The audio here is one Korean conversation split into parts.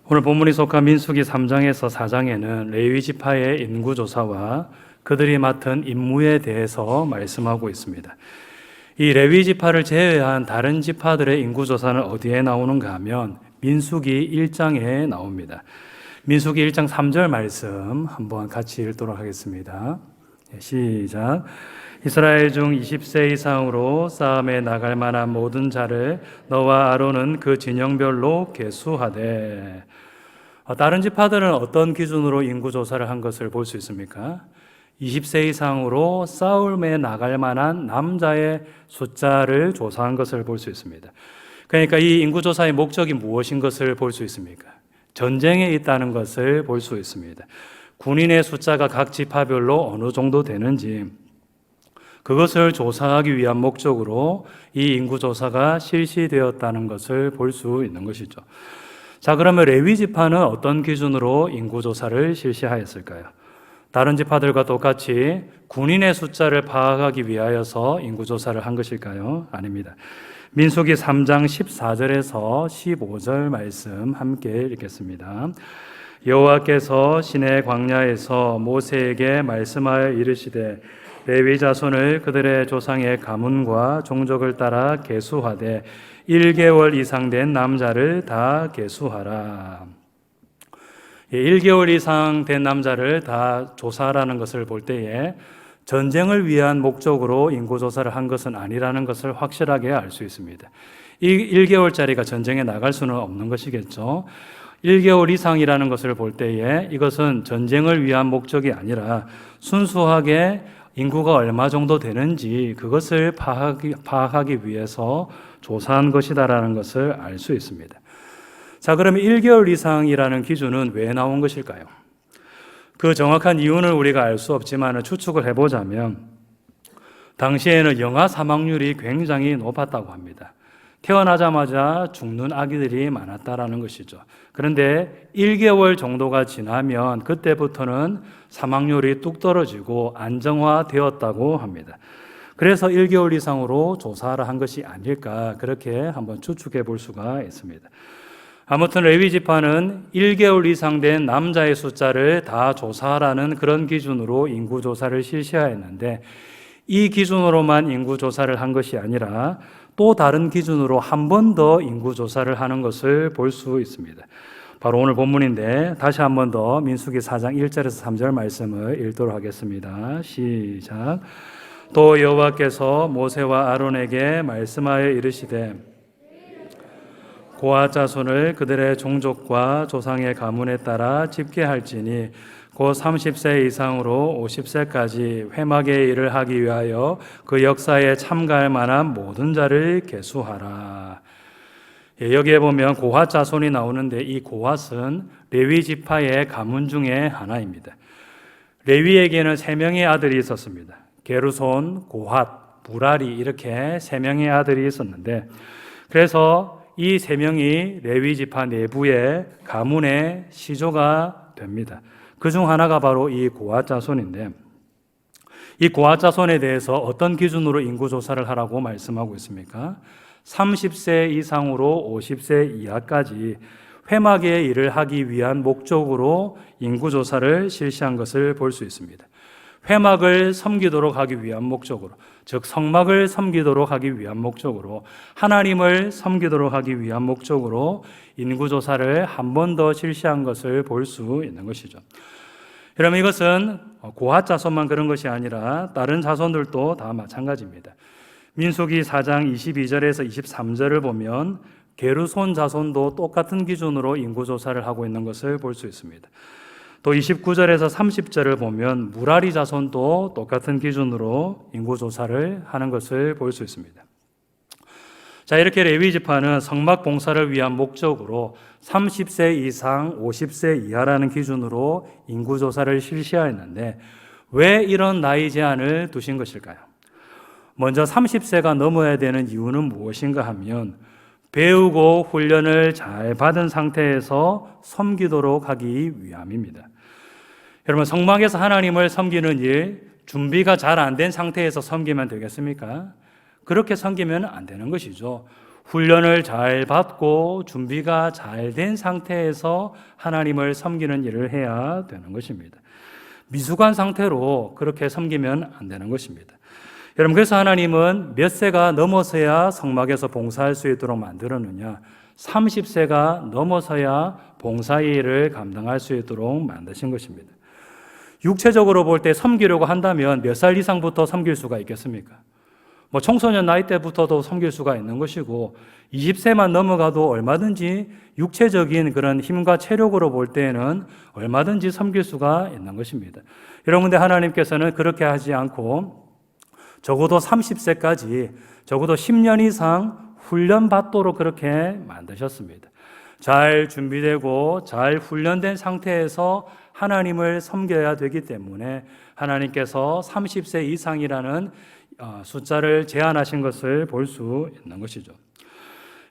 오늘 본문이 속한 민수기 3장에서 4장에는 레위 지파의 인구 조사와 그들이 맡은 임무에 대해서 말씀하고 있습니다. 이 레위 지파를 제외한 다른 지파들의 인구 조사는 어디에 나오는가 하면 민수기 1장에 나옵니다. 민수기 1장 3절 말씀 한번 같이 읽도록 하겠습니다. 시작. 이스라엘 중 20세 이상으로 싸움에 나갈 만한 모든 자를 너와 아론은 그 진영별로 계수하되. 다른 지파들은 어떤 기준으로 인구 조사를 한 것을 볼 수 있습니까? 20세 이상으로 싸움에 나갈 만한 남자의 숫자를 조사한 것을 볼 수 있습니다. 그러니까 이 인구 조사의 목적이 무엇인 것을 볼 수 있습니까? 전쟁에 있다는 것을 볼 수 있습니다. 군인의 숫자가 각 지파별로 어느 정도 되는지 그것을 조사하기 위한 목적으로 이 인구 조사가 실시되었다는 것을 볼 수 있는 것이죠. 자, 그러면 레위 지파는 어떤 기준으로 인구 조사를 실시하였을까요? 다른 지파들과 똑같이 군인의 숫자를 파악하기 위하여서 인구 조사를 한 것일까요? 아닙니다. 민수기 3장 14절에서 15절 말씀 함께 읽겠습니다. 여호와께서 시내 광야에서 모세에게 말씀하여 이르시되 레위 자손을 그들의 조상의 가문과 종족을 따라 계수하되 1개월 이상 된 남자를 다 계수하라. 1개월 이상 된 남자를 다 조사하라는 것을 볼 때에 전쟁을 위한 목적으로 인구조사를 한 것은 아니라는 것을 확실하게 알 수 있습니다. 이 1개월짜리가 전쟁에 나갈 수는 없는 것이겠죠. 1개월 이상이라는 것을 볼 때에 이것은 전쟁을 위한 목적이 아니라 순수하게 인구가 얼마 정도 되는지 그것을 파악하기 위해서 조사한 것이다라는 것을 알 수 있습니다. 자, 그러면 1개월 이상이라는 기준은 왜 나온 것일까요? 그 정확한 이유는 우리가 알 수 없지만 추측을 해보자면 당시에는 영아 사망률이 굉장히 높았다고 합니다. 태어나자마자 죽는 아기들이 많았다라는 것이죠. 그런데 1개월 정도가 지나면 그때부터는 사망률이 뚝 떨어지고 안정화되었다고 합니다. 그래서 1개월 이상으로 조사를 한 것이 아닐까 그렇게 한번 추측해 볼 수가 있습니다. 아무튼 레위 지파는 1개월 이상 된 남자의 숫자를 다 조사하라는 그런 기준으로 인구 조사를 실시하였는데 이 기준으로만 인구 조사를 한 것이 아니라 또 다른 기준으로 한 번 더 인구 조사를 하는 것을 볼 수 있습니다. 바로 오늘 본문인데 다시 한 번 더 민수기 4장 1절에서 3절 말씀을 읽도록 하겠습니다. 시작. 또 여호와께서 모세와 아론에게 말씀하여 이르시되 고아 자손을 그들의 종족과 조상의 가문에 따라 집계할지니 곧 30세 이상으로 50세까지 회막의 일을 하기 위하여 그 역사에 참가할 만한 모든 자를 계수하라. 여기에 보면 고핫 자손이 나오는데 이 고핫은 레위 지파의 가문 중에 하나입니다. 레위에게는 3명의 아들이 있었습니다. 게르손, 고핫, 무라리 이렇게 3명의 아들이 있었는데 그래서 이 3명이 레위 지파 내부의 가문의 시조가 됩니다. 그 중 하나가 바로 이 고핫 자손인데 이 고핫 자손에 대해서 어떤 기준으로 인구 조사를 하라고 말씀하고 있습니까? 30세 이상으로 50세 이하까지 회막의 일을 하기 위한 목적으로 인구 조사를 실시한 것을 볼 수 있습니다. 회막을 섬기도록 하기 위한 목적으로, 즉 성막을 섬기도록 하기 위한 목적으로, 하나님을 섬기도록 하기 위한 목적으로 인구조사를 한 번 더 실시한 것을 볼 수 있는 것이죠. 여러분, 이것은 고핫 자손만 그런 것이 아니라 다른 자손들도 다 마찬가지입니다. 민수기 4장 22절에서 23절을 보면 게르손 자손도 똑같은 기준으로 인구조사를 하고 있는 것을 볼 수 있습니다. 또 29절에서 30절을 보면 무라리 자손도 똑같은 기준으로 인구조사를 하는 것을 볼 수 있습니다. 자, 이렇게 레위 지파는 성막 봉사를 위한 목적으로 30세 이상 50세 이하라는 기준으로 인구조사를 실시하였는데 왜 이런 나이 제한을 두신 것일까요? 먼저 30세가 넘어야 되는 이유는 무엇인가 하면 배우고 훈련을 잘 받은 상태에서 섬기도록 하기 위함입니다. 여러분, 성막에서 하나님을 섬기는 일 준비가 잘 안 된 상태에서 섬기면 되겠습니까? 그렇게 섬기면 안 되는 것이죠. 훈련을 잘 받고 준비가 잘 된 상태에서 하나님을 섬기는 일을 해야 되는 것입니다. 미숙한 상태로 그렇게 섬기면 안 되는 것입니다. 여러분, 그래서 하나님은 몇 세가 넘어서야 성막에서 봉사할 수 있도록 만들었느냐? 30세가 넘어서야 봉사의 일을 감당할 수 있도록 만드신 것입니다. 육체적으로 볼 때 섬기려고 한다면 몇 살 이상부터 섬길 수가 있겠습니까? 청소년 나이 때부터도 섬길 수가 있는 것이고 20세만 넘어가도 얼마든지 육체적인 그런 힘과 체력으로 볼 때에는 얼마든지 섬길 수가 있는 것입니다. 여러분, 근데 하나님께서는 그렇게 하지 않고 적어도 30세까지 적어도 10년 이상 훈련받도록 그렇게 만드셨습니다. 잘 준비되고 잘 훈련된 상태에서 하나님을 섬겨야 되기 때문에 하나님께서 30세 이상이라는 숫자를 제한하신 것을 볼 수 있는 것이죠.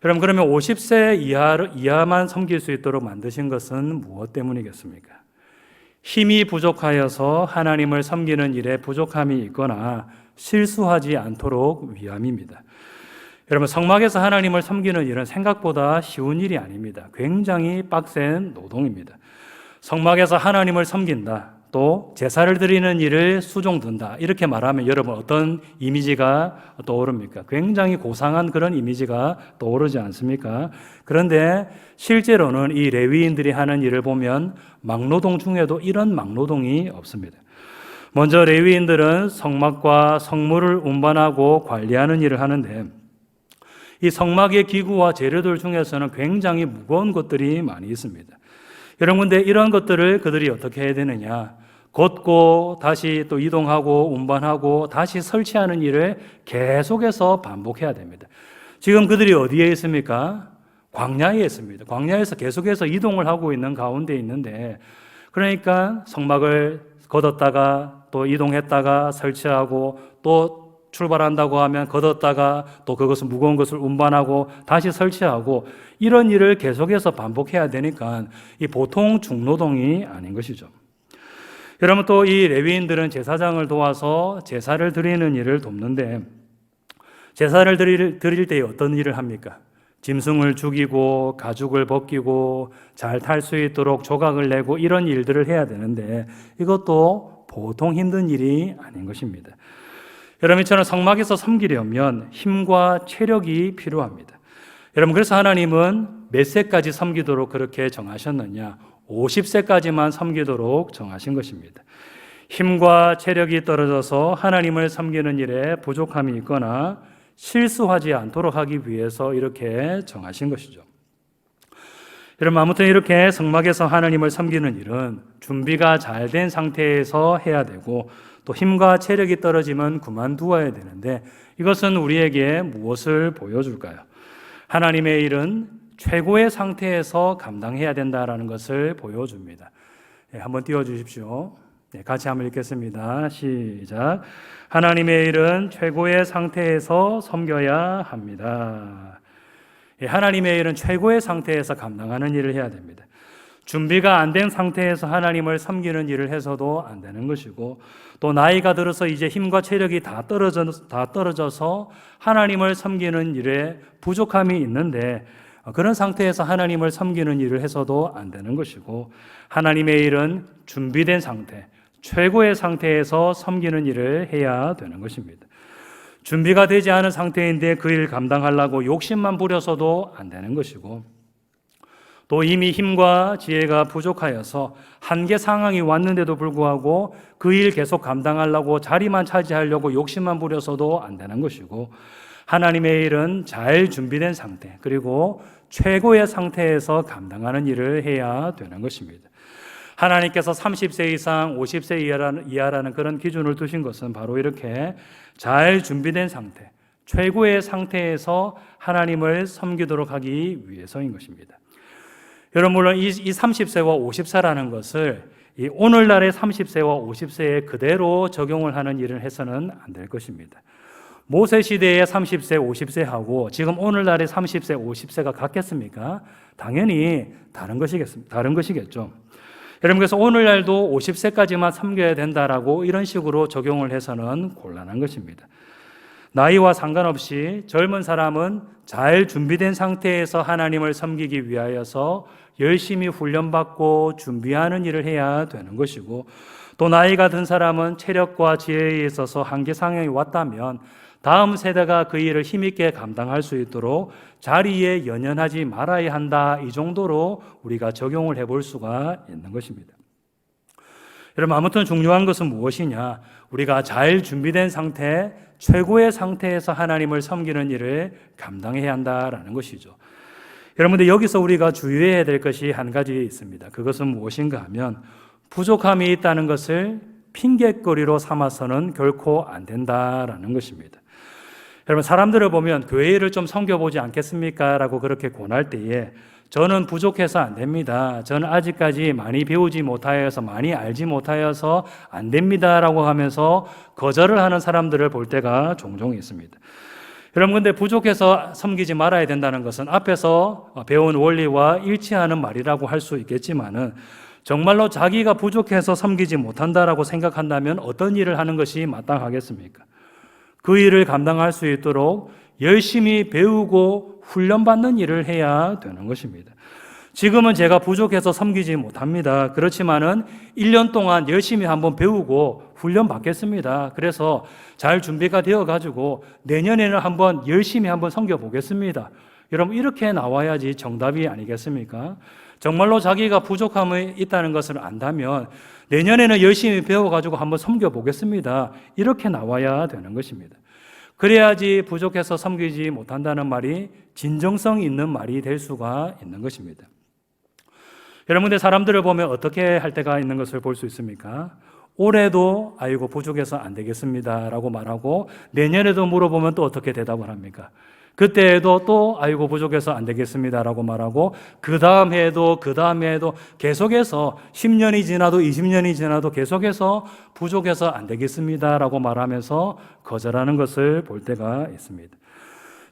여러분, 그러면 50세 이하만 섬길 수 있도록 만드신 것은 무엇 때문이겠습니까? 힘이 부족하여서 하나님을 섬기는 일에 부족함이 있거나 실수하지 않도록 위함입니다. 여러분, 성막에서 하나님을 섬기는 일은 생각보다 쉬운 일이 아닙니다. 굉장히 빡센 노동입니다. 성막에서 하나님을 섬긴다, 또 제사를 드리는 일을 수종든다, 이렇게 말하면 여러분 어떤 이미지가 떠오릅니까? 굉장히 고상한 그런 이미지가 떠오르지 않습니까? 그런데 실제로는 이 레위인들이 하는 일을 보면 막노동 중에도 이런 막노동이 없습니다. 먼저 레위인들은 성막과 성물을 운반하고 관리하는 일을 하는데 이 성막의 기구와 재료들 중에서는 굉장히 무거운 것들이 많이 있습니다. 여러분, 근데 이런 것들을 그들이 어떻게 해야 되느냐? 걷고 다시 또 이동하고 운반하고 다시 설치하는 일을 계속해서 반복해야 됩니다. 지금 그들이 어디에 있습니까? 광야에 있습니다. 광야에서 계속해서 이동을 하고 있는 가운데 있는데, 그러니까 성막을 걷었다가 또 이동했다가 설치하고 또 출발한다고 하면 걷었다가 또 그것을 무거운 것을 운반하고 다시 설치하고 이런 일을 계속해서 반복해야 되니까 이 보통 중노동이 아닌 것이죠. 여러분, 또 이 레위인들은 제사장을 도와서 제사를 드리는 일을 돕는데 제사를 드릴 때 어떤 일을 합니까? 짐승을 죽이고 가죽을 벗기고 잘 탈 수 있도록 조각을 내고 이런 일들을 해야 되는데 이것도 보통 힘든 일이 아닌 것입니다. 여러분, 이처럼 성막에서 섬기려면 힘과 체력이 필요합니다. 여러분, 그래서 하나님은 몇 세까지 섬기도록 그렇게 정하셨느냐? 50세까지만 섬기도록 정하신 것입니다. 힘과 체력이 떨어져서 하나님을 섬기는 일에 부족함이 있거나 실수하지 않도록 하기 위해서 이렇게 정하신 것이죠. 여러분, 아무튼 이렇게 성막에서 하나님을 섬기는 일은 준비가 잘 된 상태에서 해야 되고 또 힘과 체력이 떨어지면 그만두어야 되는데 이것은 우리에게 무엇을 보여줄까요? 하나님의 일은 최고의 상태에서 감당해야 된다라는 것을 보여줍니다. 한번 띄워주십시오. 같이 한번 읽겠습니다. 시작. 하나님의 일은 최고의 상태에서 섬겨야 합니다. 하나님의 일은 최고의 상태에서 감당하는 일을 해야 됩니다. 준비가 안 된 상태에서 하나님을 섬기는 일을 해서도 안 되는 것이고 또 나이가 들어서 이제 힘과 체력이 다 떨어져서 하나님을 섬기는 일에 부족함이 있는데 그런 상태에서 하나님을 섬기는 일을 해서도 안 되는 것이고 하나님의 일은 준비된 상태, 최고의 상태에서 섬기는 일을 해야 되는 것입니다. 준비가 되지 않은 상태인데 그 일 감당하려고 욕심만 부려서도 안 되는 것이고 또 이미 힘과 지혜가 부족하여서 한계 상황이 왔는데도 불구하고 그 일 계속 감당하려고 자리만 차지하려고 욕심만 부려서도 안 되는 것이고 하나님의 일은 잘 준비된 상태 그리고 최고의 상태에서 감당하는 일을 해야 되는 것입니다. 하나님께서 30세 이상 50세 이하라는 그런 기준을 두신 것은 바로 이렇게 잘 준비된 상태, 최고의 상태에서 하나님을 섬기도록 하기 위해서인 것입니다. 여러분, 물론 이 30세와 50세라는 것을 이 오늘날의 30세와 50세에 그대로 적용을 하는 일을 해서는 안 될 것입니다. 모세 시대의 30세, 50세하고 지금 오늘날의 30세, 50세가 같겠습니까? 당연히 다른 것이겠죠. 여러분, 그래서 오늘날도 50세까지만 섬겨야 된다라고 이런 식으로 적용을 해서는 곤란한 것입니다. 나이와 상관없이 젊은 사람은 잘 준비된 상태에서 하나님을 섬기기 위하여서 열심히 훈련받고 준비하는 일을 해야 되는 것이고, 또 나이가 든 사람은 체력과 지혜에 있어서 한계상황이 왔다면 다음 세대가 그 일을 힘있게 감당할 수 있도록 자리에 연연하지 말아야 한다, 이 정도로 우리가 적용을 해볼 수가 있는 것입니다. 여러분, 아무튼 중요한 것은 무엇이냐? 우리가 잘 준비된 상태, 최고의 상태에서 하나님을 섬기는 일을 감당해야 한다라는 것이죠. 여러분들, 여기서 우리가 주의해야 될 것이 한 가지 있습니다. 그것은 무엇인가 하면 부족함이 있다는 것을 핑계거리로 삼아서는 결코 안 된다라는 것입니다. 여러분, 사람들을 보면 교회를 좀 섬겨보지 않겠습니까? 라고 그렇게 권할 때에 저는 부족해서 안 됩니다. 저는 아직까지 많이 배우지 못하여서, 많이 알지 못하여서 안 됩니다. 라고 하면서 거절을 하는 사람들을 볼 때가 종종 있습니다. 여러분, 근데 부족해서 섬기지 말아야 된다는 것은 앞에서 배운 원리와 일치하는 말이라고 할 수 있겠지만은, 정말로 자기가 부족해서 섬기지 못한다라고 생각한다면 어떤 일을 하는 것이 마땅하겠습니까? 그 일을 감당할 수 있도록 열심히 배우고 훈련받는 일을 해야 되는 것입니다. 지금은 제가 부족해서 섬기지 못합니다. 그렇지만은 1년 동안 열심히 한번 배우고 훈련받겠습니다. 그래서 잘 준비가 되어가지고 내년에는 한번 열심히 한번 섬겨보겠습니다. 여러분, 이렇게 나와야지 정답이 아니겠습니까? 정말로 자기가 부족함이 있다는 것을 안다면 내년에는 열심히 배워가지고 한번 섬겨보겠습니다. 이렇게 나와야 되는 것입니다. 그래야지 부족해서 섬기지 못한다는 말이 진정성 있는 말이 될 수가 있는 것입니다. 여러분들, 사람들을 보면 어떻게 할 때가 있는 것을 볼 수 있습니까? 올해도 아이고 부족해서 안 되겠습니다 라고 말하고, 내년에도 물어보면 또 어떻게 대답을 합니까? 그때에도 또 아이고 부족해서 안 되겠습니다 라고 말하고, 그 다음 해에도 계속해서 10년이 지나도 20년이 지나도 계속해서 부족해서 안 되겠습니다 라고 말하면서 거절하는 것을 볼 때가 있습니다.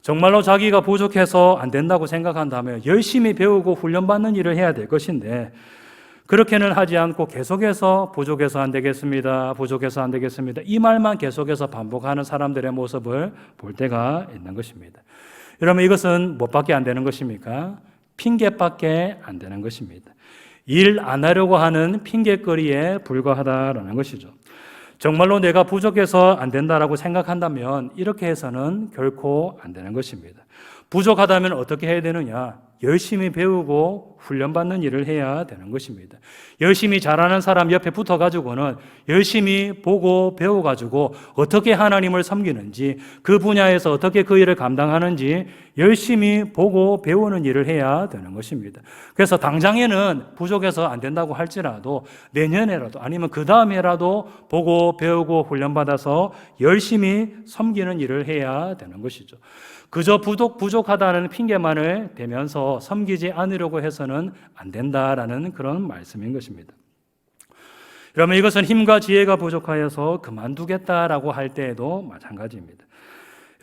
정말로 자기가 부족해서 안 된다고 생각한다면 열심히 배우고 훈련받는 일을 해야 될 것인데, 그렇게는 하지 않고 계속해서 부족해서 안 되겠습니다, 부족해서 안 되겠습니다, 이 말만 계속해서 반복하는 사람들의 모습을 볼 때가 있는 것입니다. 여러분, 이것은 무엇밖에 안 되는 것입니까? 핑계밖에 안 되는 것입니다. 일 안 하려고 하는 핑계거리에 불과하다라는 것이죠. 정말로 내가 부족해서 안 된다라고 생각한다면 이렇게 해서는 결코 안 되는 것입니다. 부족하다면 어떻게 해야 되느냐? 열심히 배우고 훈련받는 일을 해야 되는 것입니다. 열심히 잘하는 사람 옆에 붙어가지고는 열심히 보고 배워가지고 어떻게 하나님을 섬기는지, 그 분야에서 어떻게 그 일을 감당하는지 열심히 보고 배우는 일을 해야 되는 것입니다. 그래서 당장에는 부족해서 안 된다고 할지라도 내년에라도 아니면 그 다음 해라도 보고 배우고 훈련받아서 열심히 섬기는 일을 해야 되는 것이죠. 그저 부족하다는 핑계만을 대면서 섬기지 않으려고 해서는 안 된다라는 그런 말씀인 것입니다. 여러분, 이것은 힘과 지혜가 부족하여서 그만두겠다라고 할 때에도 마찬가지입니다.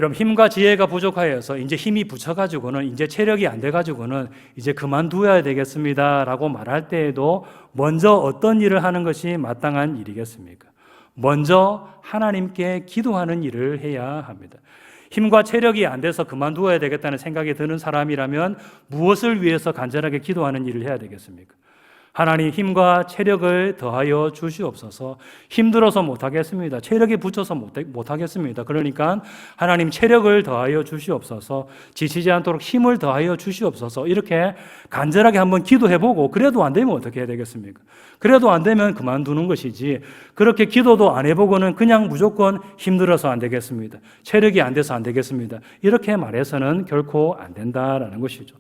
여러분, 힘과 지혜가 부족하여서 이제 힘이 붙여가지고는, 이제 체력이 안 돼가지고는 이제 그만두어야 되겠습니다라고 말할 때에도 먼저 어떤 일을 하는 것이 마땅한 일이겠습니까? 먼저 하나님께 기도하는 일을 해야 합니다. 힘과 체력이 안 돼서 그만두어야 되겠다는 생각이 드는 사람이라면 무엇을 위해서 간절하게 기도하는 일을 해야 되겠습니까? 하나님, 힘과 체력을 더하여 주시옵소서. 힘들어서 못하겠습니다. 체력이 붙여서 못하겠습니다. 그러니까 하나님, 체력을 더하여 주시옵소서. 지치지 않도록 힘을 더하여 주시옵소서. 이렇게 간절하게 한번 기도해보고, 그래도 안 되면 어떻게 해야 되겠습니까? 그래도 안 되면 그만두는 것이지, 그렇게 기도도 안 해보고는 그냥 무조건 힘들어서 안 되겠습니다, 체력이 안 돼서 안 되겠습니다, 이렇게 말해서는 결코 안 된다라는 것이죠.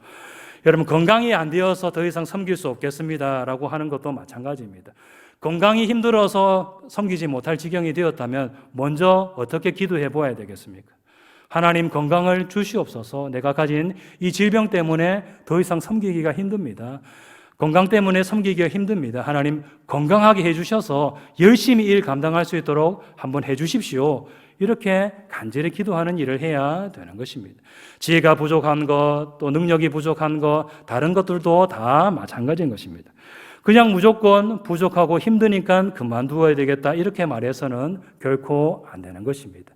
여러분, 건강이 안 되어서 더 이상 섬길 수 없겠습니다라고 하는 것도 마찬가지입니다. 건강이 힘들어서 섬기지 못할 지경이 되었다면 먼저 어떻게 기도해 보아야 되겠습니까? 하나님, 건강을 주시옵소서. 내가 가진 이 질병 때문에 더 이상 섬기기가 힘듭니다. 건강 때문에 섬기기가 힘듭니다. 하나님, 건강하게 해주셔서 열심히 일 감당할 수 있도록 한번 해주십시오. 이렇게 간절히 기도하는 일을 해야 되는 것입니다. 지혜가 부족한 것, 또 능력이 부족한 것, 다른 것들도 다 마찬가지인 것입니다. 그냥 무조건 부족하고 힘드니까 그만두어야 되겠다, 이렇게 말해서는 결코 안 되는 것입니다.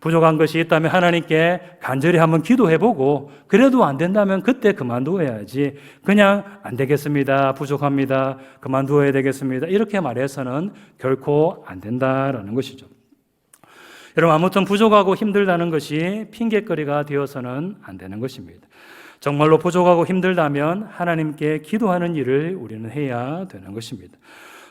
부족한 것이 있다면 하나님께 간절히 한번 기도해보고 그래도 안 된다면 그때 그만두어야지 그냥 안 되겠습니다, 부족합니다, 그만두어야 되겠습니다 이렇게 말해서는 결코 안 된다라는 것이죠. 여러분, 아무튼 부족하고 힘들다는 것이 핑계거리가 되어서는 안 되는 것입니다. 정말로 부족하고 힘들다면 하나님께 기도하는 일을 우리는 해야 되는 것입니다.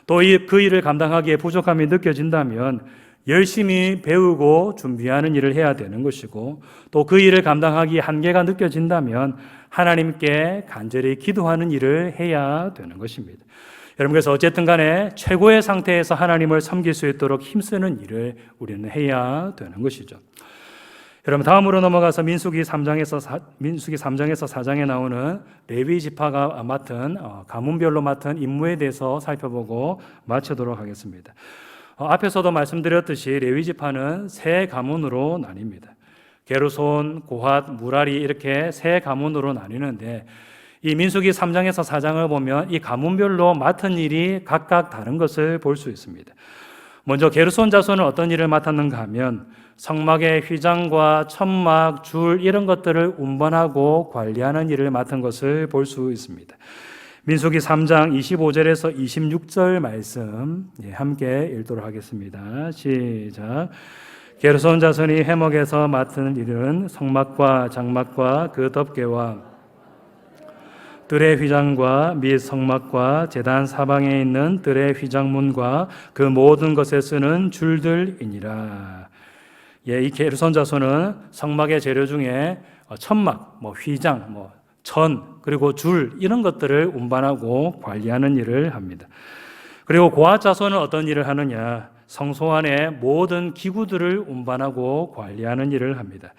또 그 일을 감당하기에 부족함이 느껴진다면 열심히 배우고 준비하는 일을 해야 되는 것이고, 또 그 일을 감당하기에 한계가 느껴진다면 하나님께 간절히 기도하는 일을 해야 되는 것입니다. 여러분, 그래서 어쨌든 간에 최고의 상태에서 하나님을 섬길 수 있도록 힘쓰는 일을 우리는 해야 되는 것이죠. 여러분, 다음으로 넘어가서 민수기 3장에서 4장에 나오는 레위 지파가 맡은 가문별로 맡은 임무에 대해서 살펴보고 마치도록 하겠습니다. 앞에서도 말씀드렸듯이 레위 지파는 세 가문으로 나뉩니다. 게르손, 고핫, 무라리 이렇게 세 가문으로 나뉘는데 이 민수기 3장에서 4장을 보면 이 가문별로 맡은 일이 각각 다른 것을 볼 수 있습니다. 먼저 게르손 자손은 어떤 일을 맡았는가 하면 성막의 휘장과 천막, 줄 이런 것들을 운반하고 관리하는 일을 맡은 것을 볼 수 있습니다. 민수기 3장 25절에서 26절 말씀 함께 읽도록 하겠습니다. 시작. 게르손 자손이 해목에서 맡은 일은 성막과 장막과 그 덮개와 뜰의 휘장과 및 성막과 제단 사방에 있는 뜰의 휘장문과 그 모든 것에 쓰는 줄들이니라. 이 게르손 자손은 성막의 재료 중에 천막, 휘장, 천, 그리고 줄 이런 것들을 운반하고 관리하는 일을 합니다. 그리고 고핫 자손은 어떤 일을 하느냐? 성소 안에 모든 기구들을 운반하고 관리하는 일을 합니다.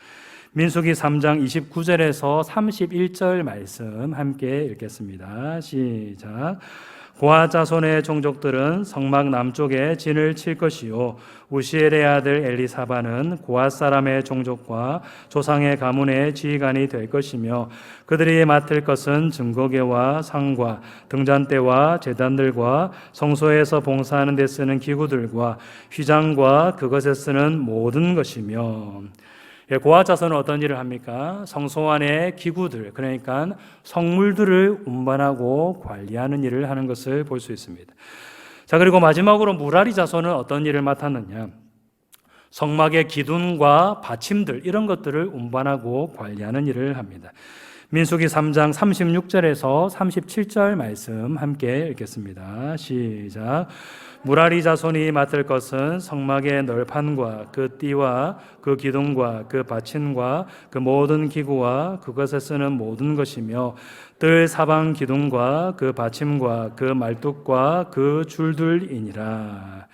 민수기 3장 29절에서 31절 말씀 함께 읽겠습니다. 시작. 고핫 자손의 종족들은 성막 남쪽에 진을 칠 것이요 우시엘의 아들 엘리사바는 고핫 사람의 종족과 조상의 가문의 지휘관이 될 것이며 그들이 맡을 것은 증거궤와 상과 등잔대와 제단들과 성소에서 봉사하는 데 쓰는 기구들과 휘장과 그것에 쓰는 모든 것이며. 고핫 자손은 어떤 일을 합니까? 성소 안의 기구들, 그러니까 성물들을 운반하고 관리하는 일을 하는 것을 볼 수 있습니다. 자, 그리고 마지막으로 무라리 자손은 어떤 일을 맡았느냐? 성막의 기둥과 받침들 이런 것들을 운반하고 관리하는 일을 합니다. 민수기 3장 36절에서 37절 말씀 함께 읽겠습니다. 시작. 무라리 자손이 맡을 것은 성막의 널판과 그 띠와 그 기둥과 그 받침과 그 모든 기구와 그것에 쓰는 모든 것이며 뜰 사방 기둥과 그 받침과 그 말뚝과 그 줄들이니라.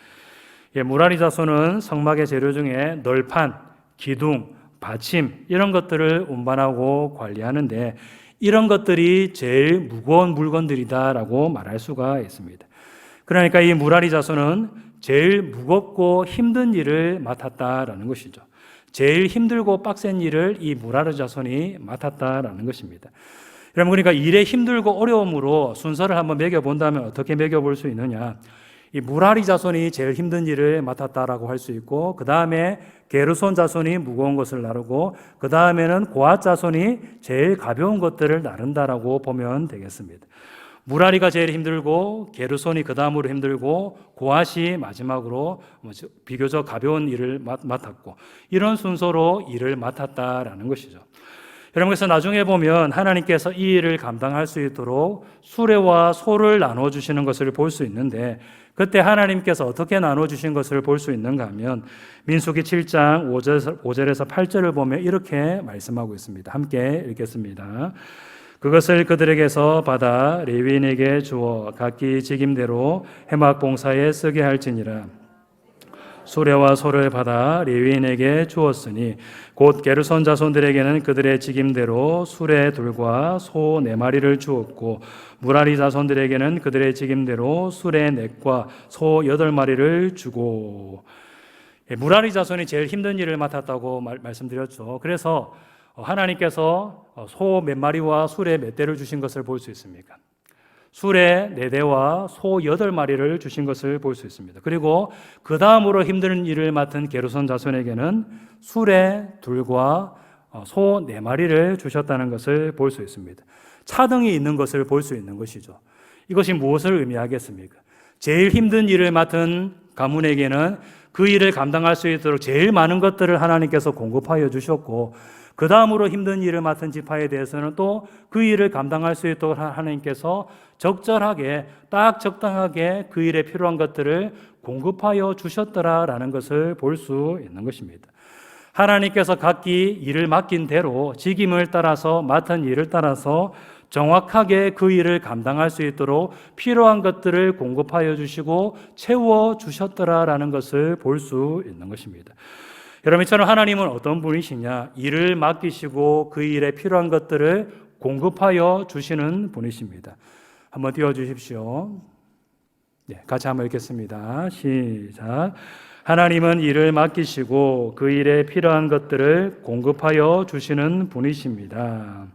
무라리 자손은 성막의 재료 중에 널판, 기둥, 받침 이런 것들을 운반하고 관리하는데 이런 것들이 제일 무거운 물건들이다라고 말할 수가 있습니다. 그러니까 이 무라리 자손은 제일 무겁고 힘든 일을 맡았다라는 것이죠. 제일 힘들고 빡센 일을 이 무라리 자손이 맡았다라는 것입니다. 여러분, 그러니까 일의 힘들고 어려움으로 순서를 한번 매겨본다면 어떻게 매겨볼 수 있느냐? 이 무라리 자손이 제일 힘든 일을 맡았다라고 할 수 있고, 그 다음에 게르손 자손이 무거운 것을 나르고, 그 다음에는 고핫 자손이 제일 가벼운 것들을 나른다라고 보면 되겠습니다. 무라리가 제일 힘들고 게르손이 그 다음으로 힘들고 고핫이 마지막으로 비교적 가벼운 일을 맡았고, 이런 순서로 일을 맡았다라는 것이죠. 여러분, 그래서 나중에 보면 하나님께서 이 일을 감당할 수 있도록 수레와 소를 나눠주시는 것을 볼 수 있는데, 그때 하나님께서 어떻게 나눠주신 것을 볼 수 있는가 하면 민수기 7장 5절에서 8절을 보면 이렇게 말씀하고 있습니다. 함께 읽겠습니다. 그것을 그들에게서 받아 레위인에게 주어 각기 직임대로 해막 봉사에 쓰게 할지니라. 수레와 소를 받아 레위인에게 주었으니 곧 게르손 자손들에게는 그들의 직임대로 수레 둘과 소 4마리를 주었고, 무라리 자손들에게는 그들의 직임대로 수레 4과 소 8마리를 주고. 무라리 자손이 제일 힘든 일을 맡았다고 말씀드렸죠. 그래서 하나님께서 소 몇 마리와 수레 몇 대를 주신 것을 볼 수 있습니까? 수레 4대와 소 8마리를 주신 것을 볼 수 있습니다. 그리고 그 다음으로 힘든 일을 맡은 게르손 자손에게는 수레 2과 소 4마리를 주셨다는 것을 볼 수 있습니다. 차등이 있는 것을 볼 수 있는 것이죠. 이것이 무엇을 의미하겠습니까? 제일 힘든 일을 맡은 가문에게는 그 일을 감당할 수 있도록 제일 많은 것들을 하나님께서 공급하여 주셨고, 그 다음으로 힘든 일을 맡은 지파에 대해서는 또 그 일을 감당할 수 있도록 하나님께서 적절하게 딱 적당하게 그 일에 필요한 것들을 공급하여 주셨더라라는 것을 볼 수 있는 것입니다. 하나님께서 각기 일을 맡긴 대로 직임을 따라서 맡은 일을 따라서 정확하게 그 일을 감당할 수 있도록 필요한 것들을 공급하여 주시고 채워 주셨더라라는 것을 볼 수 있는 것입니다. 여러분처럼 하나님은 어떤 분이시냐? 일을 맡기시고 그 일에 필요한 것들을 공급하여 주시는 분이십니다. 한번 띄워주십시오. 네, 같이 한번 읽겠습니다. 시작. 하나님은 일을 맡기시고 그 일에 필요한 것들을 공급하여 주시는 분이십니다.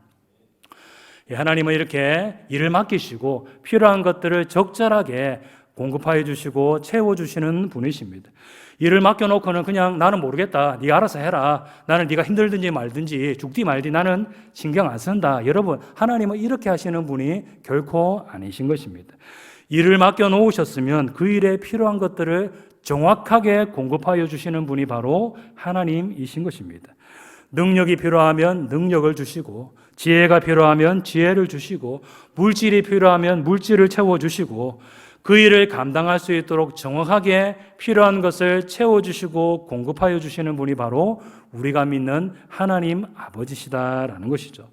하나님은 이렇게 일을 맡기시고 필요한 것들을 적절하게 공급하여 주시고 채워주시는 분이십니다. 일을 맡겨놓고는 그냥 나는 모르겠다, 네가 알아서 해라, 나는 네가 힘들든지 말든지 죽디 말디 나는 신경 안 쓴다. 여러분, 하나님은 이렇게 하시는 분이 결코 아니신 것입니다. 일을 맡겨놓으셨으면 그 일에 필요한 것들을 정확하게 공급하여 주시는 분이 바로 하나님이신 것입니다. 능력이 필요하면 능력을 주시고, 지혜가 필요하면 지혜를 주시고, 물질이 필요하면 물질을 채워주시고, 그 일을 감당할 수 있도록 정확하게 필요한 것을 채워주시고 공급하여 주시는 분이 바로 우리가 믿는 하나님 아버지시다라는 것이죠.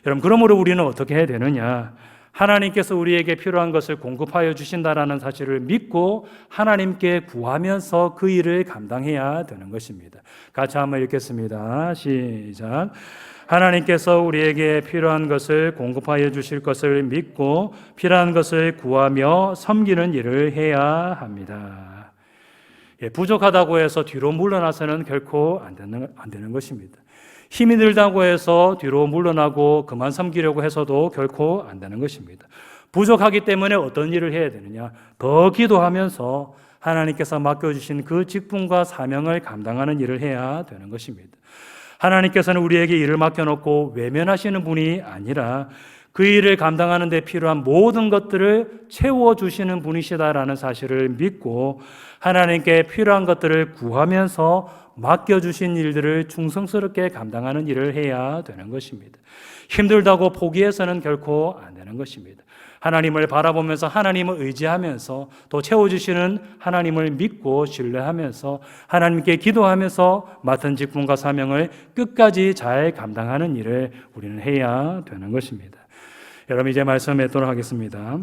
여러분, 그러므로 우리는 어떻게 해야 되느냐? 하나님께서 우리에게 필요한 것을 공급하여 주신다라는 사실을 믿고 하나님께 구하면서 그 일을 감당해야 되는 것입니다. 같이 한번 읽겠습니다. 시작. 하나님께서 우리에게 필요한 것을 공급하여 주실 것을 믿고 필요한 것을 구하며 섬기는 일을 해야 합니다. 부족하다고 해서 뒤로 물러나서는 결코 안 되는 것입니다. 힘이 들다고 해서 뒤로 물러나고 그만 섬기려고 해서도 결코 안 되는 것입니다. 부족하기 때문에 어떤 일을 해야 되느냐? 더 기도하면서 하나님께서 맡겨주신 그 직분과 사명을 감당하는 일을 해야 되는 것입니다. 하나님께서는 우리에게 일을 맡겨놓고 외면하시는 분이 아니라 그 일을 감당하는 데 필요한 모든 것들을 채워주시는 분이시다라는 사실을 믿고 하나님께 필요한 것들을 구하면서 맡겨주신 일들을 충성스럽게 감당하는 일을 해야 되는 것입니다. 힘들다고 포기해서는 결코 안 되는 것입니다. 하나님을 바라보면서 하나님을 의지하면서 또 채워주시는 하나님을 믿고 신뢰하면서 하나님께 기도하면서 맡은 직분과 사명을 끝까지 잘 감당하는 일을 우리는 해야 되는 것입니다. 여러분, 이제 말씀 맺도록 하겠습니다.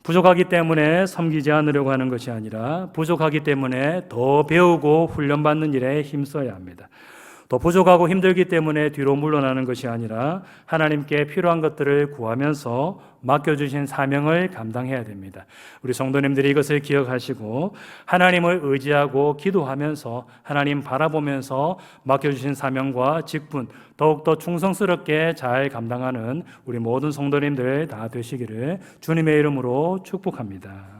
부족하기 때문에 섬기지 않으려고 하는 것이 아니라 부족하기 때문에 더 배우고 훈련받는 일에 힘써야 합니다. 또 부족하고 힘들기 때문에 뒤로 물러나는 것이 아니라 하나님께 필요한 것들을 구하면서 맡겨주신 사명을 감당해야 됩니다. 우리 성도님들이 이것을 기억하시고 하나님을 의지하고 기도하면서 하나님 바라보면서 맡겨주신 사명과 직분 더욱더 충성스럽게 잘 감당하는 우리 모든 성도님들 다 되시기를 주님의 이름으로 축복합니다.